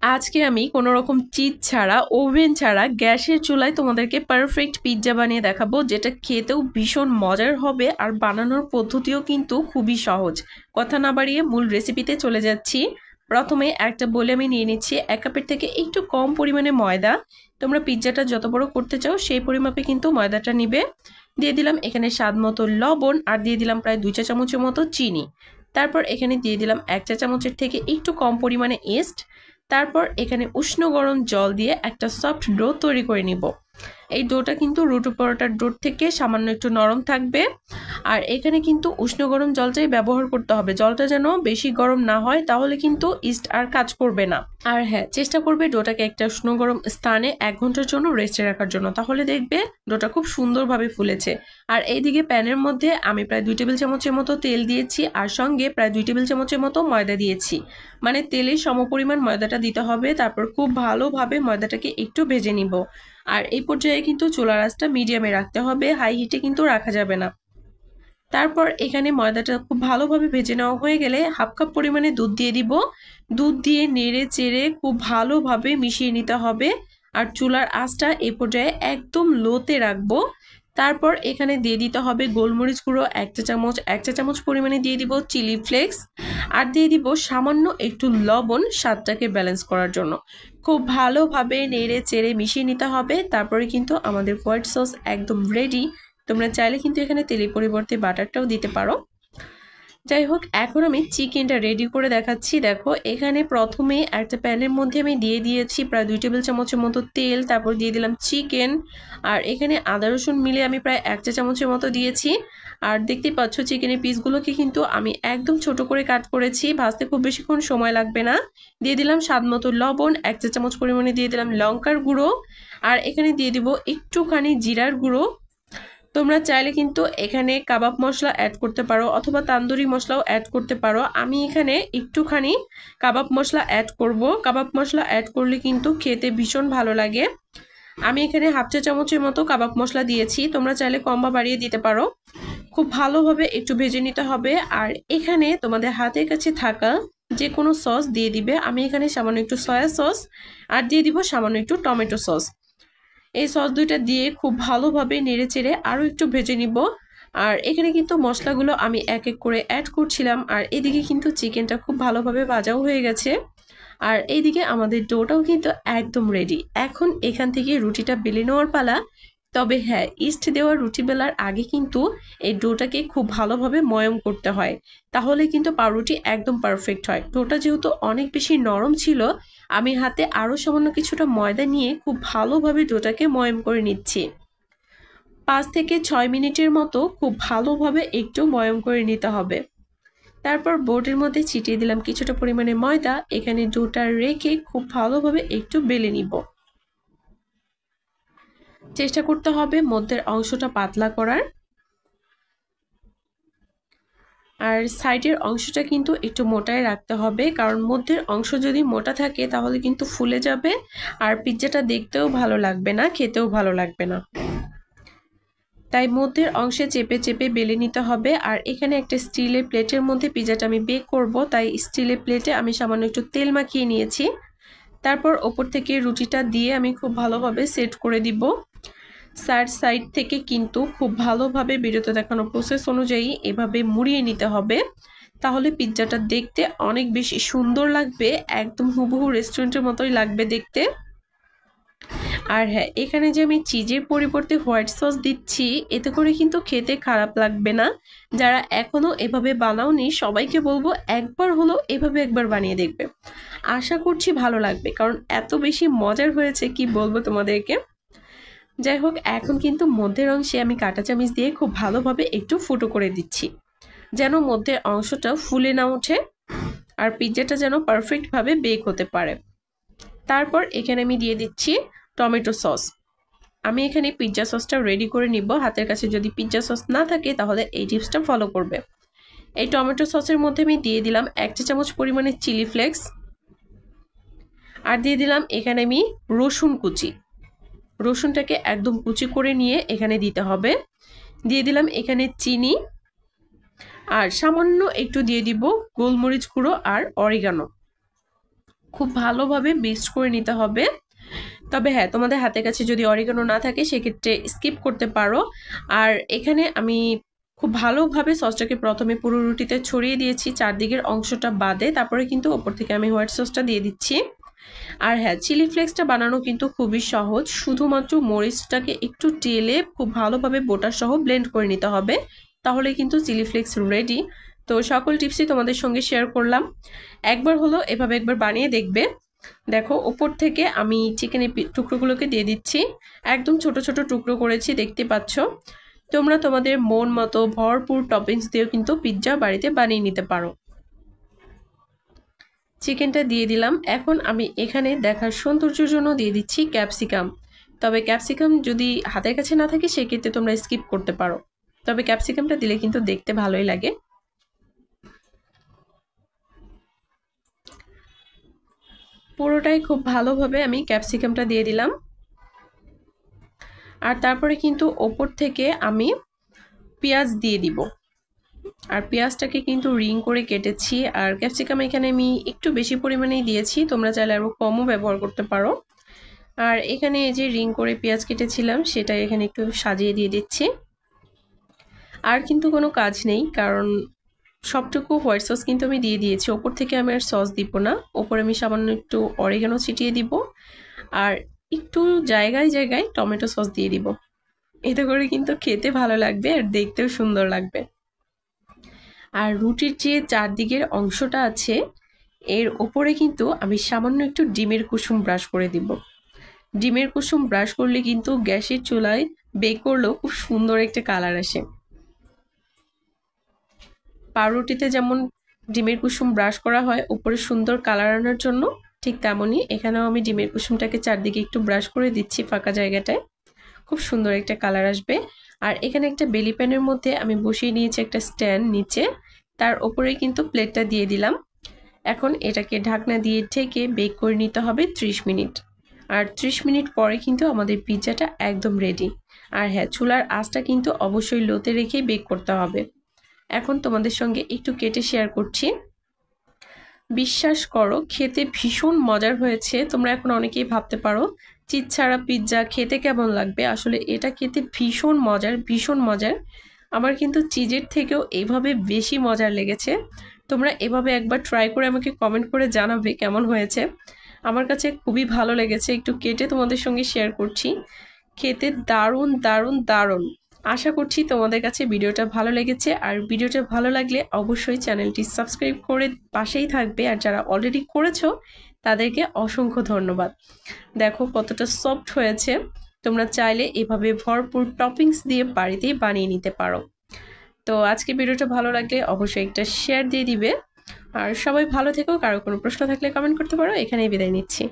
আজকে আমি কোনো রকম চিজ ছাড়া ওভেন ছাড়া গ্যাসের চুলায় তোমাদেরকে পারফেক্ট পিৎজা বানিয়ে দেখাবো, যেটা খেতেও ভীষণ মজার হবে আর বানানোর পদ্ধতিও কিন্তু খুবই সহজ। কথা না বাড়িয়ে মূল রেসিপিতে চলে যাচ্ছি। প্রথমে একটা বলে আমি নিয়ে নিচ্ছি 1 কাপের থেকে একটু কম পরিমাণে ময়দা। তোমরা পিৎজাটা যত বড় করতে চাও সেই পরিমাপে কিন্তু ময়দাটা নিবে। দিয়ে দিলাম এখানে স্বাদ মতো লবণ আর দিয়ে দিলাম প্রায় 2 চা চামচের মতো চিনি। তারপর এখানে দিয়ে দিলাম 1 চা চামচের থেকে একটু কম পরিমাণে ইস্ট। তারপর এখানে উষ্ণ গরম জল দিয়ে একটা সফট ডো তৈরি করে নিব। এই ডোটা কিন্তু রুটি পরোটার ডোর থেকে সামান্য একটু নরম থাকবে। আর এখানে কিন্তু উষ্ণ গরম জলটাই ব্যবহার করতে হবে, জলটা যেন বেশি গরম না হয়, তাহলে কিন্তু ইস্ট আর কাজ করবে না। আর হ্যাঁ, চেষ্টা করবে ডোটাকে একটা উষ্ণ গরম স্থানে 1 ঘন্টার জন্য রেস্টে রাখার জন্য, তাহলে দেখবে ডোটা খুব সুন্দরভাবে ফুলেছে। আর এইদিকে প্যানের মধ্যে আমি প্রায় 2 টেবিল চামচের মতো তেল দিয়েছি আর সঙ্গে প্রায় 2 টেবিল চামচের মতো ময়দা দিয়েছি। মানে তেলের সমপরিমাণ ময়দাটা দিতে হবে। তারপর খুব ভালোভাবে ময়দাটাকে একটু ভেজে নিব। আর এই পর্যায়ে কিন্তু চুলার আঁচটা মিডিয়ামে রাখতে হবে, হাই হিটে কিন্তু রাখা যাবে না। তারপর এখানে ময়দাটা খুব ভালোভাবে ভেজে নেওয়া হয়ে গেলে 1/2 কাপ পরিমাণে দুধ দিয়ে দিব। দুধ দিয়ে নেড়ে চেড়ে খুব ভালোভাবে মিশিয়ে নিতে হবে। আর চুলার আঁচটা এই পর্যায়ে একদম লোতে রাখবো। তারপর এখানে দিয়ে দিতে হবে গোলমরিচ গুঁড়ো 1 চা চামচ, 1 চা চামচ পরিমাণে দিয়ে দিব চিলি ফ্লেক্স আর দিয়ে দিব সামান্য একটু লবণ স্বাদটাকে ব্যালেন্স করার জন্য। খুব ভালোভাবে নেড়ে চেড়ে মিশিয়ে নিতে হবে। তারপরে কিন্তু আমাদের হোয়াইট সস একদম রেডি। তোমরা চাইলে কিন্তু এখানে তেলের পরিবর্তে বাটারটাও দিতে পারো। যাই হোক, এখন আমি চিকেনটা রেডি করে দেখাচ্ছি। দেখো এখানে প্রথমে একটা প্যানের মধ্যে আমি দিয়ে দিয়েছি প্রায় 2 টেবিল চামচের মতো তেল। তারপর দিয়ে দিলাম চিকেন। আর এখানে আদা রসুন মিলে আমি প্রায় 1 চা চামচের মতো দিয়েছি। আর দেখতেই পাচ্ছ চিকেনের পিসগুলোকে কিন্তু আমি একদম ছোট করে কাট করেছি, ভাজতে খুব বেশিক্ষণ সময় লাগবে না। দিয়ে দিলাম স্বাদ মতো লবণ, 1 চা চামচ পরিমাণে দিয়ে দিলাম লঙ্কার গুঁড়ো আর এখানে দিয়ে দিব একটুখানি জিরার গুঁড়ো। তোমরা চাইলে কিন্তু এখানে কাবাব মশলা অ্যাড করতে পারো অথবা তান্দুরি মশলাও অ্যাড করতে পারো। আমি এখানে একটুখানি কাবাব মশলা অ্যাড করব। কাবাব মশলা অ্যাড করলে কিন্তু খেতে ভীষণ ভালো লাগে। আমি এখানে 1/2 চা চামচের মতো কাবাব মশলা দিয়েছি, তোমরা চাইলে কম বা বাড়িয়ে দিতে পারো। খুব ভালোভাবে একটু ভেজে নিতে হবে। আর এখানে তোমাদের হাতের কাছে থাকা যে কোনো সস দিয়ে দিবে। আমি এখানে সামান্য একটু সয়া সস আর দিয়ে দিব সামান্য একটু টমেটো সস। এই সস দুইটা দিয়ে খুব ভালোভাবে নেড়ে চেড়ে আরও একটু ভেজে নিব। আর এখানে কিন্তু মশলাগুলো আমি এক এক করে অ্যাড করছিলাম। আর এদিকে কিন্তু চিকেনটা খুব ভালোভাবে ভাজাও হয়ে গেছে। আর এইদিকে আমাদের ডোটাও কিন্তু একদম রেডি। এখন এখান থেকে রুটিটা বেলে নেওয়ার পালা। তবে হ্যাঁ, ইস্ট দেওয়া রুটি বেলার আগে কিন্তু এই ডোটাকে খুব ভালোভাবে ময়ম করতে হয়, তাহলে কিন্তু পাউরুটি একদম পারফেক্ট হয়। ডোটা যেহেতু অনেক বেশি নরম ছিল, আমি হাতে আরও সামান্য কিছুটা ময়দা নিয়ে খুব ভালোভাবে ডোটাকে ময়ম করে নিচ্ছি। 5 থেকে 6 মিনিটের মতো খুব ভালোভাবে একটু ময়ম করে নিতে হবে। তারপর বোর্ডের মধ্যে ছিটিয়ে দিলাম কিছুটা পরিমাণে ময়দা। এখানে ডোটা রেখে খুব ভালোভাবে একটু বেলে নিব। চেষ্টা করতে হবে মধ্যের অংশটা পাতলা করার। আর সাইডের অংশটা কিন্তু একটু মোটাই রাখতে হবে, কারণ মধ্যের অংশ যদি মোটা থাকে তাহলে কিন্তু ফুলে যাবে আর পিৎজাটা দেখতেও ভালো লাগবে না, খেতেও ভালো লাগবে না। তাই মধ্যের অংশে চেপে চেপে বেলে নিতে হবে। আর এখানে একটা স্টিলের প্লেটের মধ্যে পিৎজাটা আমি বেক করব, তাই স্টিলের প্লেটে আমি সামান্য একটু তেল মাখিয়ে নিয়েছি। তারপর ওপর থেকে রুটিটা দিয়ে আমি খুব ভালোভাবে সেট করে দিব। সাইড থেকে কিন্তু খুব ভালোভাবে ভিডিওতে দেখানো প্রসেস অনুযায়ী এভাবে মুড়িয়ে নিতে হবে, তাহলে পিৎজাটা দেখতে অনেক বেশি সুন্দর লাগবে, একদম হুবহু রেস্টুরেন্টের মতোই লাগবে দেখতে। আর হ্যাঁ, এখানে যে আমি চিজের পরিবর্তে হোয়াইট সস দিচ্ছি, এতে করে কিন্তু খেতে খারাপ লাগবে না। যারা এখনো এভাবে বানাওনি সবাইকে বলবো একবার হলো এভাবে একবার বানিয়ে দেখবে, আশা করছি ভালো লাগবে, কারণ এত বেশি মজার হয়েছে কি বলবো তোমাদেরকে। যাই হোক, এখন কিন্তু মধ্যের অংশে আমি কাঁটা চামচ দিয়ে খুব ভালোভাবে একটু ফুটো করে দিচ্ছি, যেন মধ্যের অংশটা ফুলে না ওঠে আর পিৎজাটা যেন পারফেক্টভাবে বেক হতে পারে। তারপর এখানে আমি দিয়ে দিচ্ছি টমেটো সস। আমি এখানে পিৎজা সসটা রেডি করে নিব। হাতের কাছে যদি পিৎজা সস না থাকে তাহলে এই টিপসটা ফলো করবে। এই টমেটো সসের মধ্যে আমি দিয়ে দিলাম 1 চা চামচ পরিমাণে চিলি ফ্লেক্স আর দিয়ে দিলাম এখানে আমি রসুন কুচি। রসুনটাকে একদম কুচি করে নিয়ে এখানে দিতে হবে। দিয়ে দিলাম এখানে চিনি আর সামান্য একটু দিয়ে দিব গোলমরিচ গুঁড়ো আর অরিগানো। খুব ভালোভাবে মিক্সড করে নিতে হবে। তবে হ্যাঁ, তোমাদের হাতের কাছে যদি অরিগানো না থাকে সেক্ষেত্রে স্কিপ করতে পারো। আর এখানে আমি খুব ভালোভাবে সসটাকে প্রথমে পুরো রুটিতে ছড়িয়ে দিয়েছি চারদিকের অংশটা বাদে, তারপরে কিন্তু ওপর থেকে আমি হোয়াইট সসটা দিয়ে দিচ্ছি। আর হ্যাঁ, চিলি ফ্লেক্সটা বানানো কিন্তু খুবই সহজ, শুধুমাত্র মরিচটাকে একটু টেলে খুব ভালোভাবে বোটার সহ ব্লেন্ড করে নিতে হবে, তাহলে কিন্তু চিলি ফ্লেক্স রেডি। তো সকল টিপসই তোমাদের সঙ্গে শেয়ার করলাম, একবার হলো এভাবে একবার বানিয়ে দেখবে। দেখো ওপর থেকে আমি চিকেনের টুকরোগুলোকে দিয়ে দিচ্ছি, একদম ছোট ছোট টুকরো করেছি দেখতে পাচ্ছ। তোমরা তোমাদের মন মতো ভরপুর টপিংস দিয়েও কিন্তু পিৎজা বাড়িতে বানিয়ে নিতে পারো। চিকেনটা দিয়ে দিলাম, এখন আমি এখানে দেখার সৌন্দর্যের জন্য দিয়ে দিচ্ছি ক্যাপসিকাম। তবে ক্যাপসিকাম যদি হাতের কাছে না থাকে সেক্ষেত্রে তোমরা স্কিপ করতে পারো, তবে ক্যাপসিকামটা দিলে কিন্তু দেখতে ভালোই লাগে। পুরোটাই খুব ভালোভাবে আমি ক্যাপসিকামটা দিয়ে দিলাম। আর তারপরে কিন্তু ওপর থেকে আমি পেঁয়াজ দিয়ে দিব, আর পেঁয়াজটাকে কিন্তু রিং করে কেটেছি। আর ক্যাপসিকাম এখানে আমি একটু বেশি পরিমাণেই দিয়েছি, তোমরা চাইলে আরও কমও ব্যবহার করতে পারো। আর এখানে এই যে রিং করে পেঁয়াজ কেটেছিলাম সেটা এখানে একটু সাজিয়ে দিয়ে দিচ্ছি। আর কিন্তু কোনো কাজ নেই, কারণ সবটুকু হোয়াইট সস কিন্তু আমি দিয়ে দিয়েছি। ওপর থেকে আমি আর সস দিব না, ওপরে আমি সামান্য একটু অরিগানো ছিটিয়ে দিব, আর একটু জায়গায় জায়গায় টমেটো সস দিয়ে দিব। এতে করে কিন্তু খেতে ভালো লাগবে আর দেখতেও সুন্দর লাগবে। আর রুটির যে চারদিকের অংশটা আছে এর ওপরে কিন্তু আমি সামান্য একটু ডিমের কুসুম ব্রাশ করে দিব। ডিমের কুসুম ব্রাশ করলে কিন্তু গ্যাসের চুলায় বেক করলেও খুব সুন্দর একটা কালার আসে। পাউরুটিতে যেমন ডিমের কুসুম ব্রাশ করা হয় উপরে সুন্দর কালার আনার জন্য, ঠিক তেমনই এখানেও আমি ডিমের কুসুমটাকে চারদিকে একটু ব্রাশ করে দিচ্ছি ফাঁকা জায়গাটায়, খুব সুন্দর একটা কালার আসবে। আর এখানে একটা বেলি প্যানের মধ্যে আমি বসিয়ে নিয়েছি একটা স্ট্যান্ড নিচে, তার ওপরে কিন্তু প্লেটটা দিয়ে দিলাম। এখন এটাকে ঢাকনা দিয়ে ঢেকে বেক করে নিতে হবে 30 মিনিট। আর 30 মিনিট পরে কিন্তু আমাদের পিৎজাটা একদম রেডি। আর হ্যাঁ, চুলার আঁচটা কিন্তু অবশ্যই লোতে রেখেই বেক করতে হবে। এখন তোমাদের সঙ্গে একটু কেটে শেয়ার করছি, বিশ্বাস করো খেতে ভীষণ মজার হয়েছে। তোমরা এখন অনেকেই ভাবতে পারো চিজ ছাড়া পিৎজা খেতে কেমন লাগবে, আসলে এটা খেতে ভীষণ মজার, ভীষণ মজার। আমার কিন্তু চিজের থেকেও এইভাবে বেশি মজার লেগেছে। তোমরা এভাবে একবার ট্রাই করে আমাকে কমেন্ট করে জানাবে কেমন হয়েছে। আমার কাছে খুবই ভালো লেগেছে, একটু কেটে তোমাদের সঙ্গে শেয়ার করছি। খেতে দারুণ দারুণ দারুণ। আশা করছি তোমাদের কাছে ভিডিওটা ভালো লেগেছে, আর ভিডিওটা ভালো লাগলে অবশ্যই চ্যানেলটি সাবস্ক্রাইব করে পাশেই থাকবে। আর যারা অলরেডি করেছো তাদেরকে অসংখ্য ধন্যবাদ। দেখো কতটা সফট হয়েছে, তোমরা চাইলে এভাবে ভরপুর টপিংস দিয়ে বাড়িতেই বানিয়ে নিতে পারো। তো আজকে ভিডিওটা ভালো লাগলে অবশ্যই একটা শেয়ার দিয়ে দিবে। আর সবাই ভালো থেকো, কারো কোনো প্রশ্ন থাকলে কমেন্ট করতে পারো। এখানেই বিদায় নিচ্ছি।